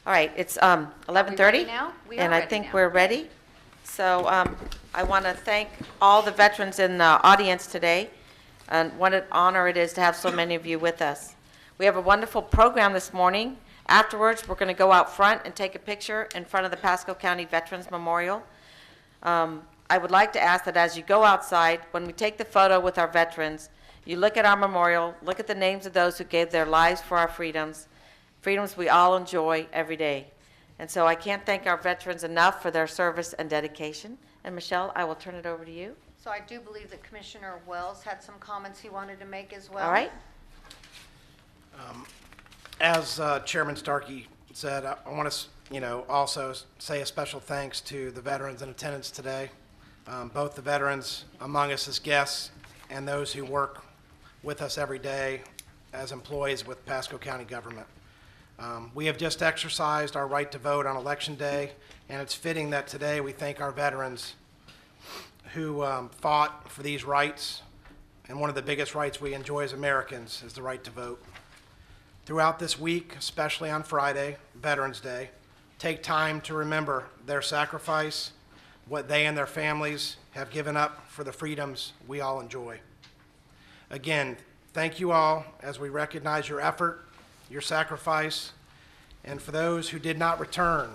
All right, it's Are we 11:30. ready now? We are And I ready think now. we're ready. So I want to thank all the veterans in the audience today, and what an honor it is to have so many of you with us. We have a wonderful program this morning. Afterwards, we're going to go out front and take a picture in front of the Pasco County Veterans Memorial. I would like to ask that as you go outside, when we take the photo with our veterans, you look at our memorial, look at the names of those who gave their lives for our freedoms we all enjoy every day. And so I can't thank our veterans enough for their service and dedication. And Michelle, I will turn it over to you. So I do believe that Commissioner Wells had some comments he wanted to make as well. All right? As Chairman Starkey said, I want to, also say a special thanks to the veterans in attendance today, both the veterans among us as guests and those who work with us every day as employees with Pasco County government. We have just exercised our right to vote on Election Day, and it's fitting that today we thank our veterans who fought for these rights, and one of the biggest rights we enjoy as Americans is the right to vote. Throughout this week, especially on Friday, Veterans Day, take time to remember their sacrifice, what they and their families have given up for the freedoms we all enjoy. Again, thank you all as we recognize your effort, your sacrifice, and for those who did not return,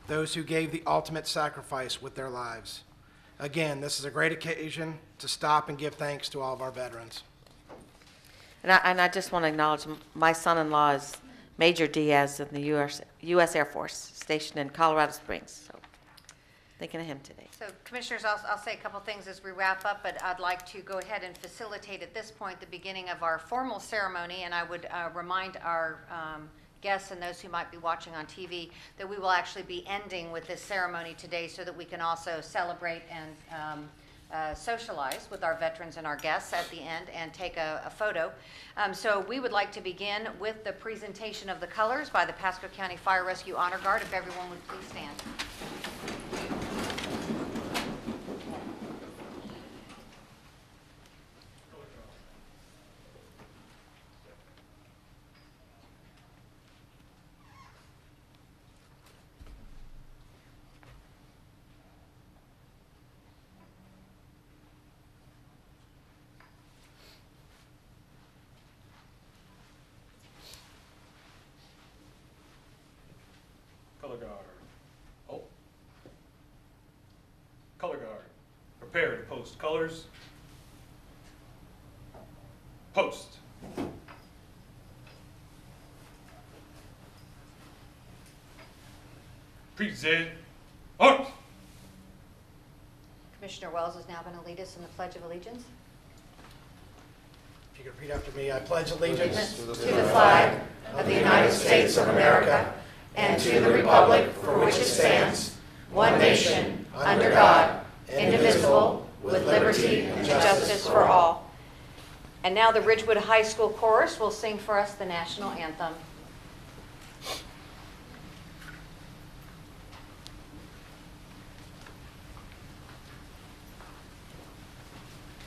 those who gave the ultimate sacrifice with their lives. Again, this is a great occasion to stop and give thanks to all of our veterans. And I just want to acknowledge my son-in-law is Major Diaz in the U.S. Air Force, stationed in Colorado Springs. So thinking of him today. So Commissioners, I'll say a couple things as we wrap up, but I'd like to go ahead and facilitate at this point the beginning of our formal ceremony, and I would remind our guests and those who might be watching on TV that we will actually be ending with this ceremony today so that we can also celebrate and socialize with our veterans and our guests at the end and take a photo. So we would like to begin with the presentation of the colors by the Pasco County Fire Rescue Honor Guard. If everyone would please stand. Color guard. Oh. Color guard. Prepare to post colors. Post. Present. Art. Commissioner Wells is now going to lead us in the Pledge of Allegiance. If you could repeat after me, I pledge allegiance To the flag of the United States of America and to the republic for which it stands, one nation, under God, indivisible, with liberty and justice for all. And now the Ridgewood High School Chorus will sing for us the national anthem.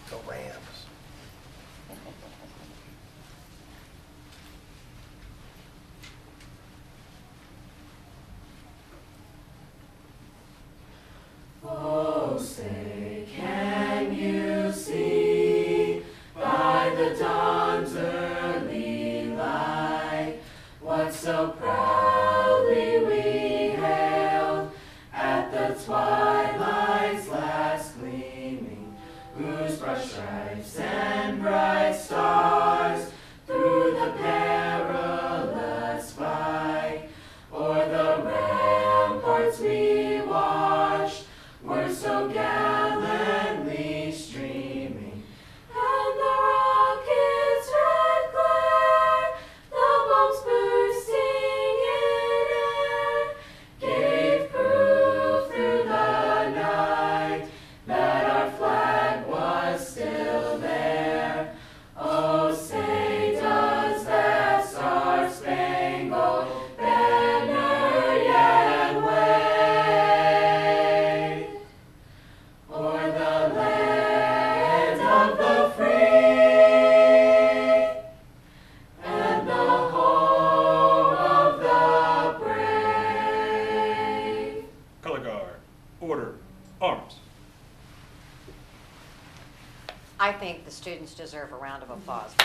Go Rams. Oh, say, can you see by the dawn's early light I think the students deserve a round of applause.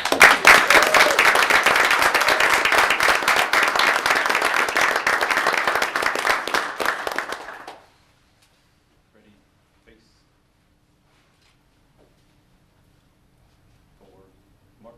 Ready, face. Forward, march.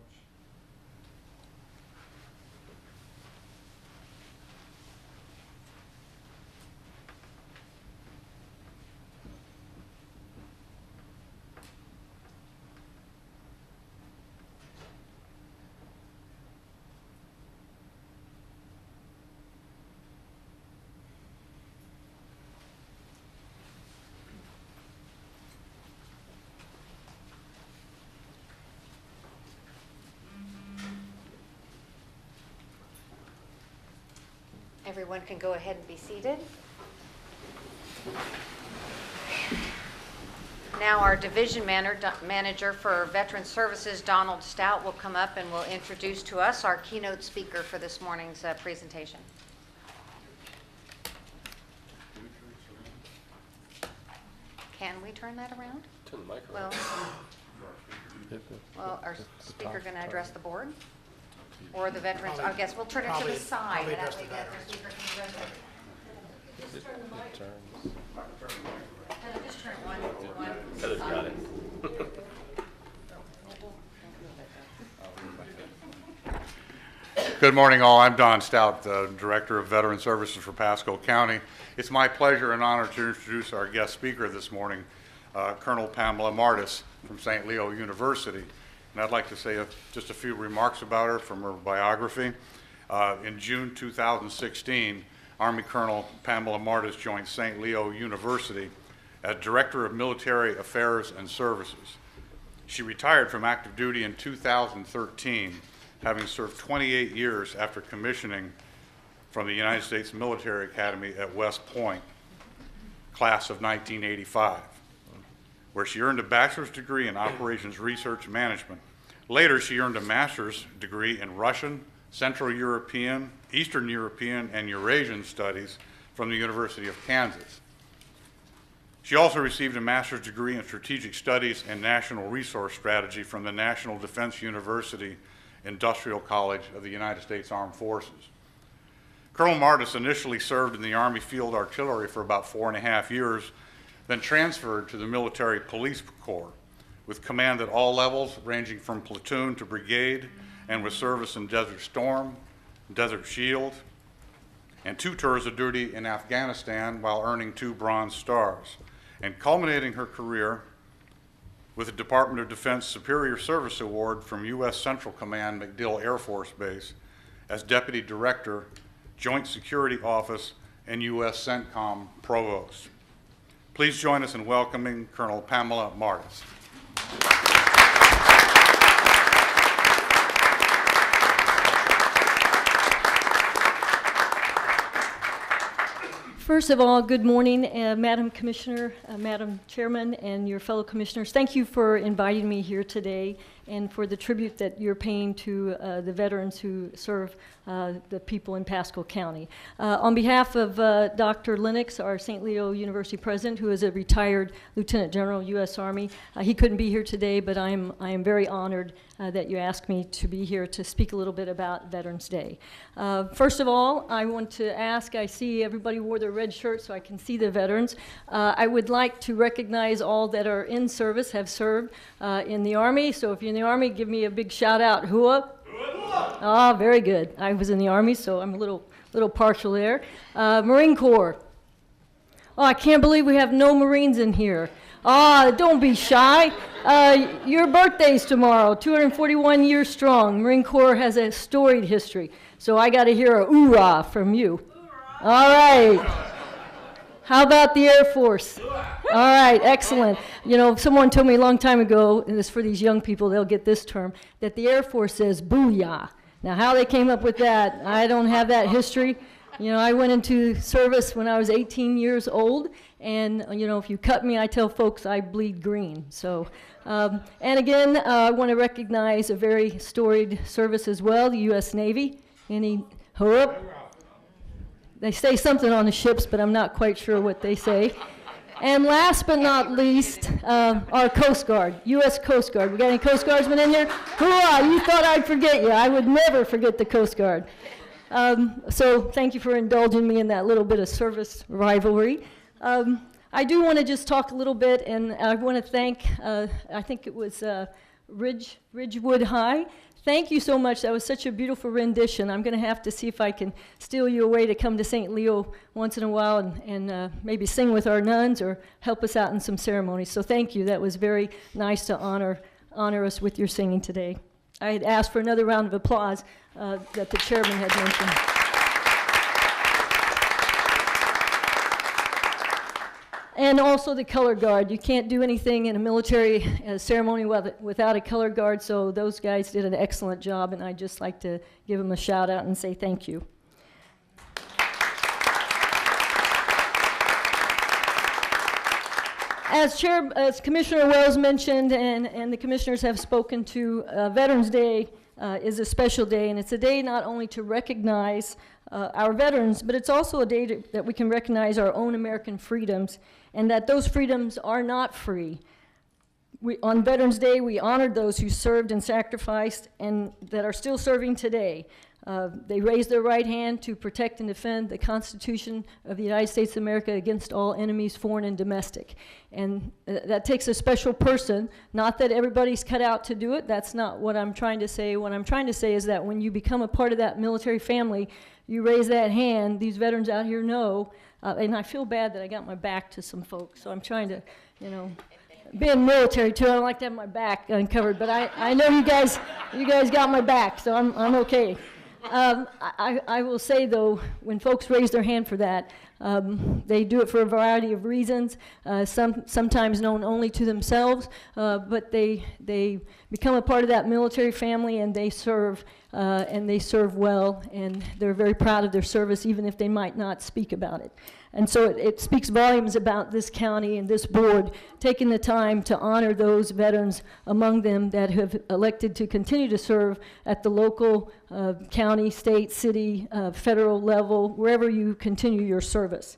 Everyone can go ahead and be seated. Now our division manager for Veteran Services, Donald Stout, will come up and will introduce to us our keynote speaker for this morning's presentation. Can we turn that around? Turn the microphone. Well, our speaker going to address the board? Or the veterans? I guess we'll turn it to the side. probably That address way the the veterans. speaker can address it. Just turn one. Heather's got it. Good morning, all. I'm Don Stout, the Director of Veteran Services for Pasco County. It's my pleasure and honor to introduce our guest speaker this morning, Colonel Pamela Martis from St. Leo University. And I'd like to say just a few remarks about her from her biography. In June 2016, Army Colonel Pamela Martis joined St. Leo University as Director of Military Affairs and Services. She retired from active duty in 2013, having served 28 years after commissioning from the United States Military Academy at West Point, class of 1985, where she earned a bachelor's degree in Operations Research Management. Later, she earned a master's degree in Russian, Central European, Eastern European, and Eurasian Studies from the University of Kansas. She also received a master's degree in Strategic Studies and National Resource Strategy from the National Defense University Industrial College of the United States Armed Forces. Colonel Martis initially served in the Army Field Artillery for about 4.5 years, then transferred to the Military Police Corps, with command at all levels, ranging from platoon to brigade, and with service in Desert Storm, Desert Shield, and 2 tours of duty in Afghanistan while earning 2 Bronze Stars, and culminating her career with the Department of Defense Superior Service Award from U.S. Central Command MacDill Air Force Base as Deputy Director, Joint Security Office, and U.S. CENTCOM Provost. Please join us in welcoming Colonel Pamela Martis. First of all, good morning, Madam Commissioner, Madam Chairman, and your fellow commissioners. Thank you for inviting me here today and for the tribute that you're paying to the veterans who serve the people in Pasco County. On behalf of Dr. Lennox, our St. Leo University president, who is a retired Lieutenant General, U.S. Army, he couldn't be here today, but I am very honored that you asked me to be here to speak a little bit about Veterans Day. First of all, I want to ask, I see everybody wore their red shirts so I can see the veterans. I would like to recognize all that are in service, have served in the Army. So if you're in the Army, give me a big shout out. Hua. Ah, very good. I was in the Army, so I'm a little partial there. Marine Corps. Oh, I can't believe we have no Marines in here. Ah, don't be shy. Your birthday's tomorrow, 241 years strong. Marine Corps has a storied history. So I got to hear a hoorah from you. All right. How about the Air Force? All right, excellent. You know, someone told me a long time ago, and it's for these young people, they'll get this term, that the Air Force says booyah. Now, how they came up with that, I don't have that history. You know, I went into service when I was 18 years old, and, you know, if you cut me, I tell folks I bleed green. So, and again, I want to recognize a very storied service as well, the U.S. Navy. Any, whoop. They say something on the ships, but I'm not quite sure what they say. And last but not least, our Coast Guard, U.S. Coast Guard. We got any Coast Guardsmen in here? Hoorah, you thought I'd forget you. I would never forget the Coast Guard. So thank you for indulging me in that little bit of service rivalry. I do want to just talk a little bit, and I want to thank, I think it was Ridgewood High. Thank you so much. That was such a beautiful rendition. I'm going to have to see if I can steal you away to come to St. Leo once in a while and maybe sing with our nuns or help us out in some ceremonies. So thank you. That was very nice to honor us with your singing today. I had asked for another round of applause that the chairman had mentioned. And also the color guard. You can't do anything in a military ceremony without a color guard, so those guys did an excellent job, and I'd just like to give them a shout out and say thank you. As Commissioner Wells mentioned, and the commissioners have spoken to, Veterans Day is a special day, and it's a day not only to recognize our veterans, but it's also a day that we can recognize our own American freedoms, and that those freedoms are not free. On Veterans Day, we honored those who served and sacrificed and that are still serving today. They raised their right hand to protect and defend the Constitution of the United States of America against all enemies, foreign and domestic. And that takes a special person. Not that everybody's cut out to do it. That's not what I'm trying to say. What I'm trying to say is that when you become a part of that military family, you raise that hand. These veterans out here know, and I feel bad that I got my back to some folks, so I'm trying to, being military too, I don't like to have my back uncovered, but I know you guys got my back, so I'm okay. I will say, though, when folks raise their hand for that, they do it for a variety of reasons, sometimes known only to themselves, but they become a part of that military family, and they serve well, and they're very proud of their service, even if they might not speak about it. And so it speaks volumes about this county and this board taking the time to honor those veterans among them that have elected to continue to serve at the local, county, state, city, federal level, wherever you continue your service.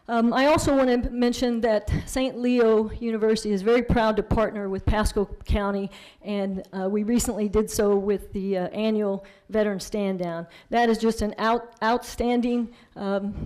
I also want to mention that St. Leo University is very proud to partner with Pasco County, and we recently did so with the annual Veteran Stand Down. That is just an outstanding,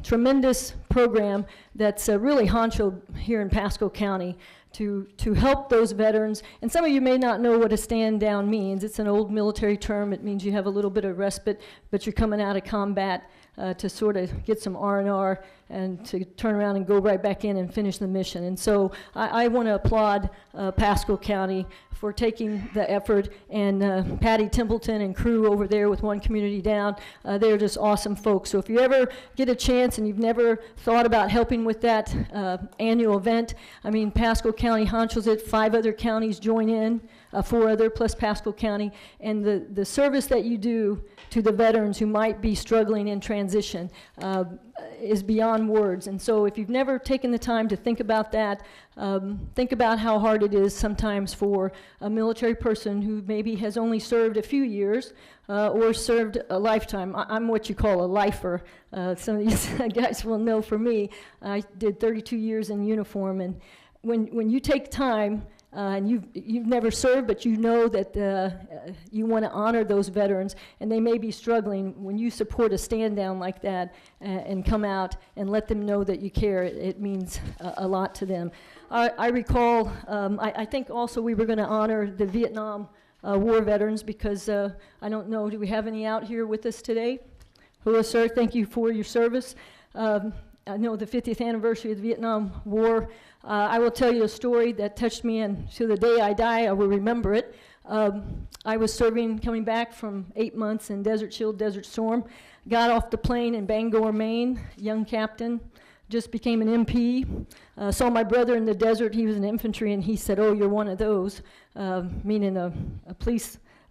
tremendous program that's really honcho here in Pasco County to help those veterans. And some of you may not know what a stand down means. It's an old military term. It means you have a little bit of respite, but you're coming out of combat to sort of get some R&R and to turn around and go right back in and finish the mission. And so I want to applaud Pasco County for taking the effort, and Patty Templeton and crew over there with One Community Down. They're just awesome folks. So if you ever get a chance and you've never thought about helping with that annual event, I mean, Pasco County honchos it, 5 other counties join in, 4 other plus Pasco County, and the service that you do to the veterans who might be struggling in transition is beyond words. And so if you've never taken the time to think about that, think about how hard it is sometimes for a military person who maybe has only served a few years or served a lifetime. I'm what you call a lifer. Some of these guys will know for me, I did 32 years in uniform, and when you take time and you've never served, but you know that you want to honor those veterans, and they may be struggling. When you support a stand down like that and come out and let them know that you care, it means a lot to them. I recall, I think also we were going to honor the Vietnam War veterans, because I don't know, do we have any out here with us today? Hello, sir, thank you for your service. I know the 50th anniversary of the Vietnam War. I will tell you a story that touched me, and to the day I die, I will remember it. I was serving, coming back from 8 months in Desert Shield, Desert Storm. Got off the plane in Bangor, Maine, young captain, just became an MP. Saw my brother in the desert, he was in infantry, and he said, "Oh, you're one of those," meaning a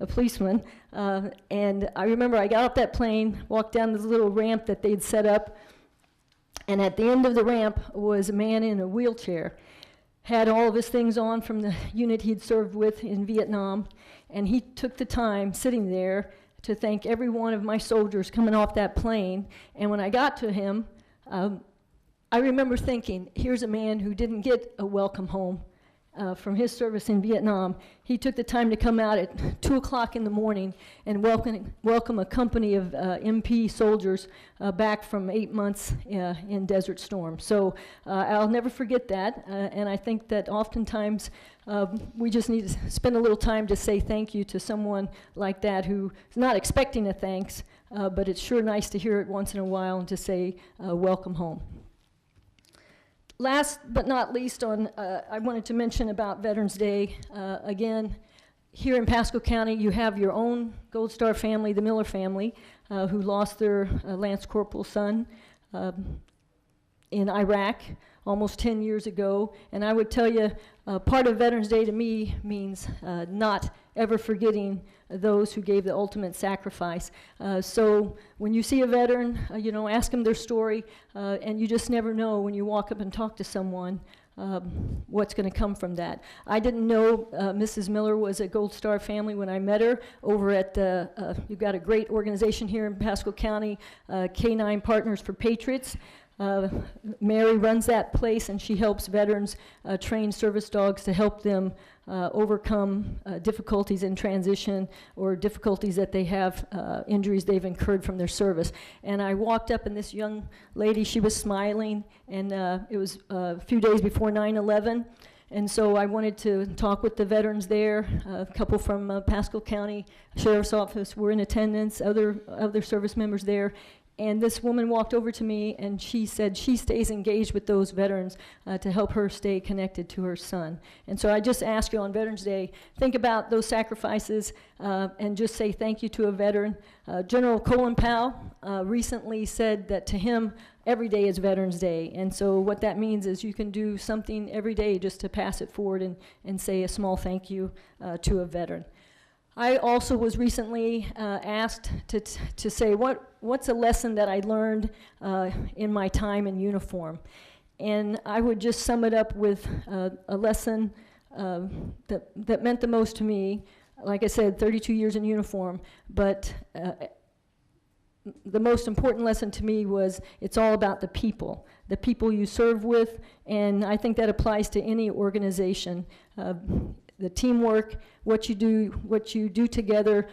policeman. And I remember I got off that plane, walked down this little ramp that they'd set up, and at the end of the ramp was a man in a wheelchair. Had all of his things on from the unit he'd served with in Vietnam, and he took the time sitting there to thank every one of my soldiers coming off that plane. And when I got to him, I remember thinking, here's a man who didn't get a welcome home from his service in Vietnam. He took the time to come out at 2 o'clock in the morning and welcome a company of MP soldiers back from 8 months in Desert Storm. So I'll never forget that, and I think that oftentimes we just need to spend a little time to say thank you to someone like that who's not expecting a thanks, but it's sure nice to hear it once in a while and to say welcome home. Last but not least, I wanted to mention about Veterans Day. Again, here in Pasco County, you have your own Gold Star family, the Miller family, who lost their Lance Corporal son in Iraq almost 10 years ago. And I would tell you, part of Veterans Day to me means not ever forgetting those who gave the ultimate sacrifice. So when you see a veteran, ask them their story, and you just never know when you walk up and talk to someone what's going to come from that. I didn't know Mrs. Miller was a Gold Star family when I met her over at you've got a great organization here in Pasco County, K9 Partners for Patriots. Mary runs that place, and she helps veterans train service dogs to help them overcome difficulties in transition or difficulties that they have, injuries they've incurred from their service. And I walked up, and this young lady, she was smiling, and it was a few days before 9/11. And so I wanted to talk with the veterans there. A couple from Pasco County Sheriff's Office were in attendance, other service members there. And this woman walked over to me, and she said she stays engaged with those veterans to help her stay connected to her son. And so I just ask you on Veterans Day, think about those sacrifices and just say thank you to a veteran. General Colin Powell recently said that to him, every day is Veterans Day. And so what that means is you can do something every day just to pass it forward and say a small thank you to a veteran. I also was recently asked to say what's a lesson that I learned in my time in uniform. And I would just sum it up with a lesson that meant the most to me. Like I said, 32 years in uniform, but the most important lesson to me was it's all about the people you serve with, and I think that applies to any organization. The teamwork, what you do together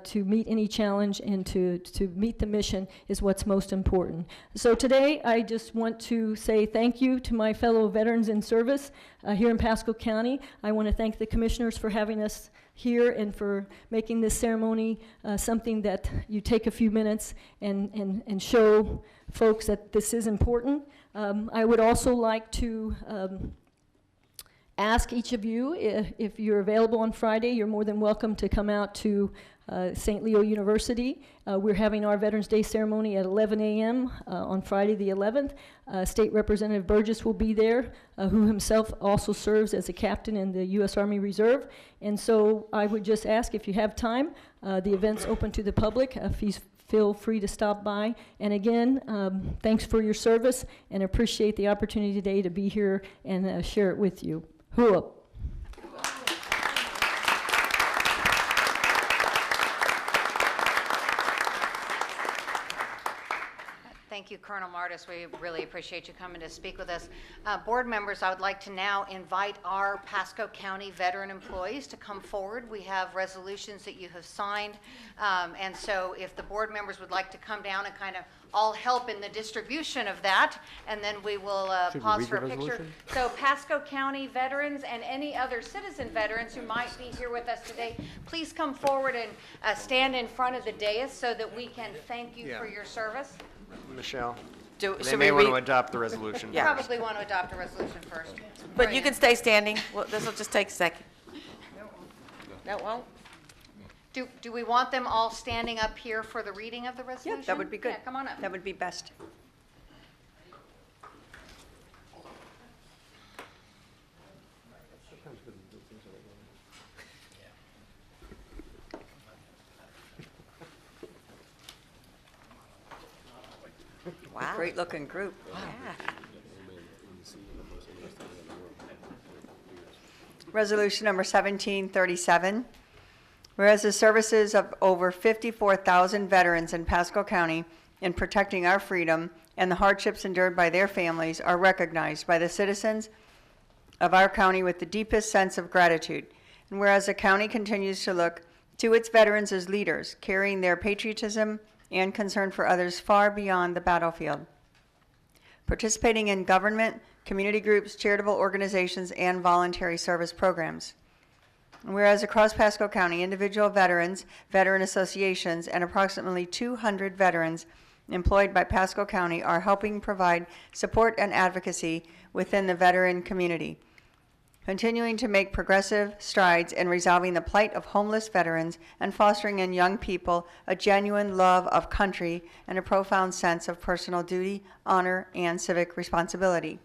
to meet any challenge and to meet the mission is what's most important. So today, I just want to say thank you to my fellow veterans in service here in Pasco County. I want to thank the commissioners for having us here and for making this ceremony something that you take a few minutes and show folks that this is important. I would also like to ask each of you, if you're available on Friday, you're more than welcome to come out to St. Leo University. We're having our Veterans Day ceremony at 11 a.m. On Friday the 11th. State Representative Burgess will be there, who himself also serves as a captain in the U.S. Army Reserve. And so I would just ask, if you have time, the event's open to the public. Feel free to stop by. And again, thanks for your service, and appreciate the opportunity today to be here and share it with you. Hua. Thank you, Colonel Martis. We really appreciate you coming to speak with us. Board members, I would like to now invite our Pasco County veteran employees to come forward. We have resolutions that you have signed, and so if the board members would like to come down and kind of all help in the distribution of that, and then we will pause for a picture. So Pasco County veterans and any other citizen veterans who might be here with us today, please come forward and stand in front of the dais so that we can thank you for your service. Michelle, they Should may we want to read? adopt the resolution. Yeah. Probably want to adopt a resolution first. But you can stay standing. Well, this will just take a second. No, it won't? Do we want them all standing up here for the reading of the resolution? Yeah, that would be good. Yeah, come on up. That would be best. Wow. Great-looking group. Yeah. Resolution number 1737. Whereas the services of over 54,000 veterans in Pasco County in protecting our freedom and the hardships endured by their families are recognized by the citizens of our county with the deepest sense of gratitude. And whereas the county continues to look to its veterans as leaders, carrying their patriotism and concern for others far beyond the battlefield, participating in government, community groups, charitable organizations, and voluntary service programs. And whereas across Pasco County, individual veterans, veteran associations, and approximately 200 veterans employed by Pasco County are helping provide support and advocacy within the veteran community, continuing to make progressive strides in resolving the plight of homeless veterans and fostering in young people a genuine love of country and a profound sense of personal duty, honor, and civic responsibility.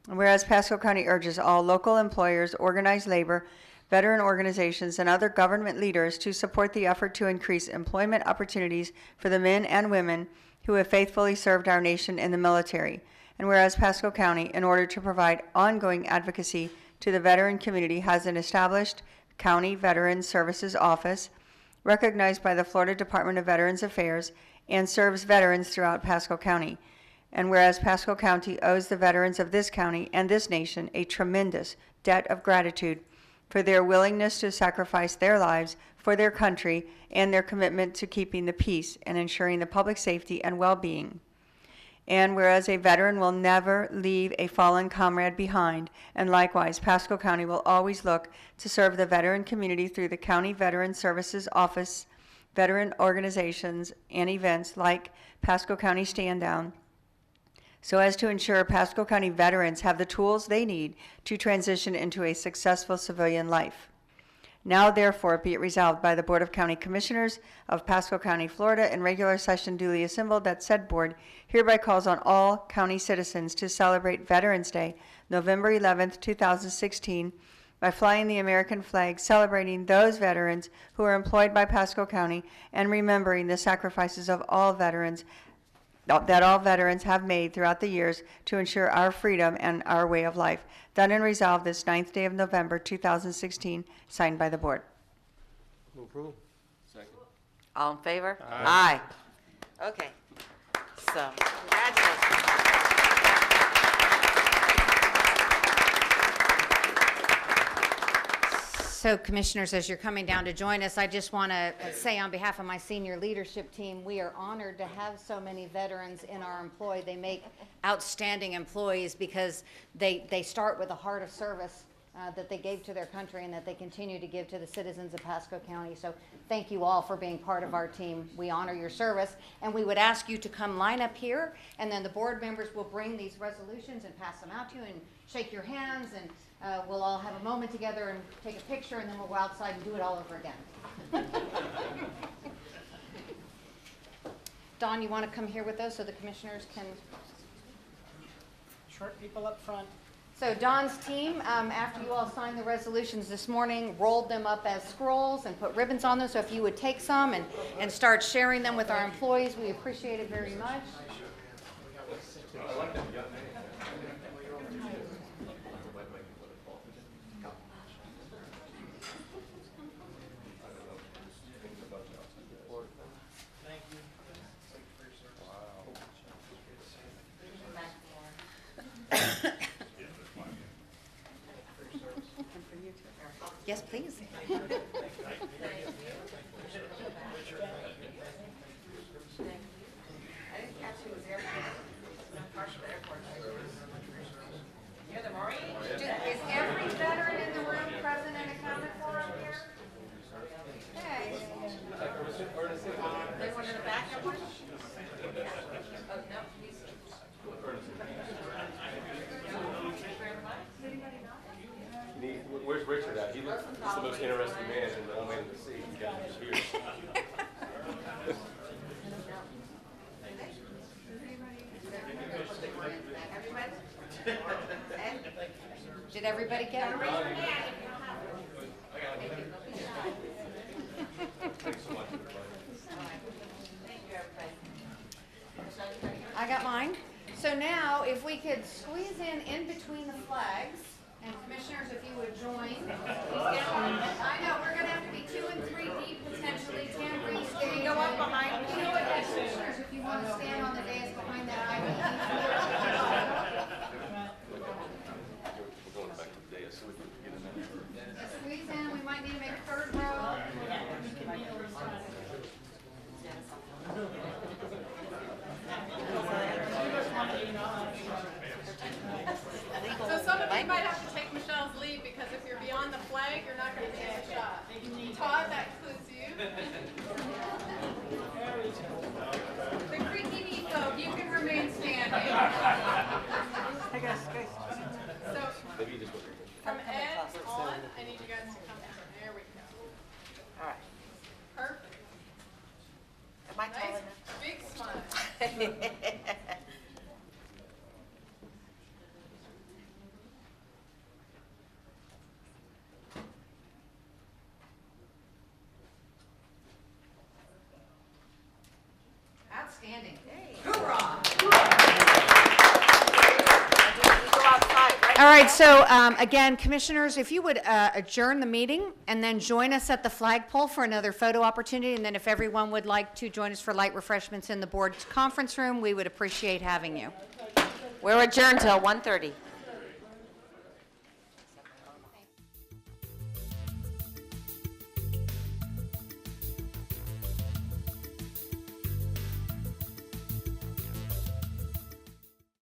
And whereas Pasco County urges all local employers, organized labor, veteran organizations, and other government leaders to support the effort to increase employment opportunities for the men and women who have faithfully served our nation in the military. And whereas Pasco County, in order to provide ongoing advocacy to the veteran community, has an established County Veteran Services Office recognized by the Florida Department of Veterans Affairs and serves veterans throughout Pasco County. And whereas Pasco County owes the veterans of this county and this nation a tremendous debt of gratitude for their willingness to sacrifice their lives for their country and their commitment to keeping the peace and ensuring the public safety and well-being. And whereas a veteran will never leave a fallen comrade behind, and likewise, Pasco County will always look to serve the veteran community through the County Veteran Services Office, veteran organizations, and events like Pasco County Stand Down, so as to ensure Pasco County veterans have the tools they need to transition into a successful civilian life. Now, therefore, be it resolved by the Board of County Commissioners of Pasco County, Florida, in regular session duly assembled, that said board hereby calls on all county citizens to celebrate Veterans Day, November 11th, 2016, by flying the American flag, celebrating those veterans who are employed by Pasco County, and remembering the sacrifices of all veterans that all veterans have made throughout the years to ensure our freedom and our way of life. Done and resolved this 9th day of November 2016, signed by the board. Move approval. All in favor? Aye. Okay. So, congratulations. So Commissioners, as you're coming down to join us, I just want to say on behalf of my senior leadership team, we are honored to have so many veterans in our employ. They make outstanding employees because they start with a heart of service that they gave to their country and that they continue to give to the citizens of Pasco County. So thank you all for being part of our team. We honor your service, and we would ask you to come line up here, and then the board members will bring these resolutions and pass them out to you and shake your hands, and we'll all have a moment together and take a picture, and then we'll go outside and do it all over again. Don, you want to come here with us so the commissioners can... Short people up front. So Don's team, after you all signed the resolutions this morning, rolled them up as scrolls and put ribbons on them. So if you would take some and start sharing them with our employees, we appreciate it very much. Yes, please. Is every veteran in the room present and accounted for up here? Okay. Everyone in the back have one? Oh, no, he's... Where's Richard at? He's the most interesting man and the old man in the sea. He got his beard. Did everybody get it? I got mine. So now, if we could squeeze in between the flags, And commissioners, if you would join. I know, we're gonna have to be 2 and 3 deep potentially. Tambourine stand. Go up behind. You know what, commissioners, if you want to stand on the dais behind that ivy. We're going back to the dais so we can get in there. Squeeze in, we might need to make a third row. So some of you might have to take Michelle's lead because if you're beyond the flag, you're not going to take a shot. Todd, that includes you. The creaky knee folk, you can remain standing. So from Ed on, I need you guys to come down. There we go. All right. Perfect. Am I tall Nice enough? big smile. Outstanding. All right, so again, commissioners, if you would adjourn the meeting and then join us at the flagpole for another photo opportunity, and then if everyone would like to join us for light refreshments in the board's conference room, we would appreciate having you. We're adjourned till 1:30.